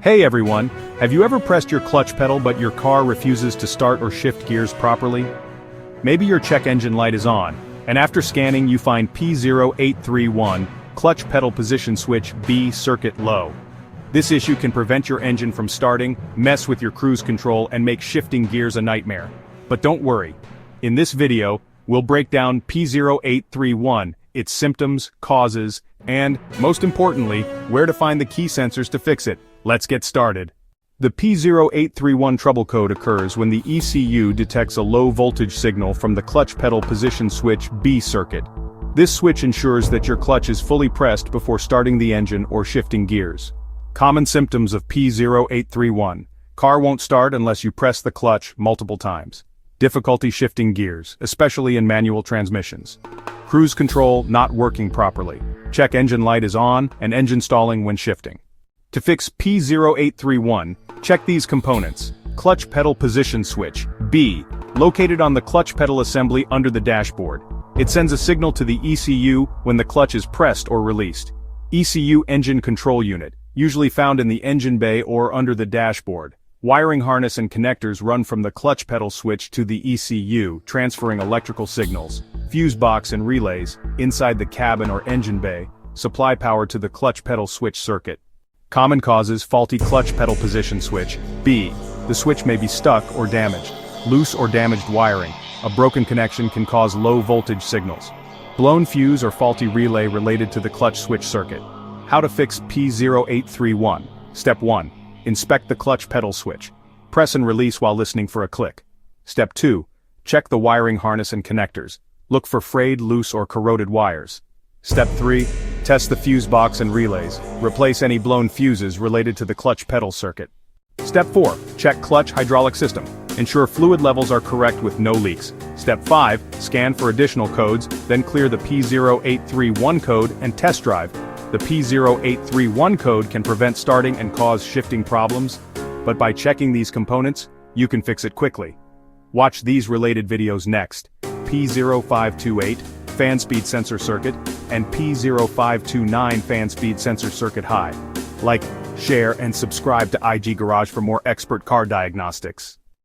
Hey everyone, have you ever pressed your clutch pedal but your car refuses to start or shift gears properly? Maybe your check engine light is on, and after scanning you find P0831 Clutch Pedal Position Switch B circuit low. This issue can prevent your engine from starting, mess with your cruise control, and make shifting gears a nightmare. But don't worry. In this video, we'll break down P0831, its symptoms, causes, and, most importantly, where to find the key sensors to fix it. Let's get started. The P0831 trouble code occurs when the ECU detects a low voltage signal from the clutch pedal position switch B circuit. This switch ensures that your clutch is fully pressed before starting the engine or shifting gears. Common symptoms of P0831. Car won't start unless you press the clutch multiple times. Difficulty shifting gears, especially in manual transmissions. Cruise control not working properly. Check engine light is on and engine stalling when shifting. To fix P0831, check these components. Clutch pedal position switch, B, located on the clutch pedal assembly under the dashboard. It sends a signal to the ECU when the clutch is pressed or released. ECU engine control unit, usually found in the engine bay or under the dashboard. Wiring harness and connectors run from the clutch pedal switch to the ECU, transferring electrical signals. Fuse box and relays, inside the cabin or engine bay, supply power to the clutch pedal switch circuit. Common causes: faulty clutch pedal position switch, B. The switch may be stuck or damaged. Loose or damaged wiring. A broken connection can cause low voltage signals. Blown fuse or faulty relay related to the clutch switch circuit. How to fix P0831. Step 1. Inspect the clutch pedal switch. Press and release while listening for a click. Step 2. Check the wiring harness and connectors. Look for frayed, loose, or corroded wires. Step 3. Test the fuse box and relays. Replace any blown fuses related to the clutch pedal circuit. Step 4. Check clutch hydraulic system. Ensure fluid levels are correct with no leaks. Step 5. Scan for additional codes, then clear the P0831 code and test drive. The P0831 code can prevent starting and cause shifting problems, but by checking these components, you can fix it quickly. Watch these related videos next. P0528 fan speed sensor circuit and P0529 fan speed sensor circuit high. Like, share, and subscribe to IG Garage for more expert car diagnostics.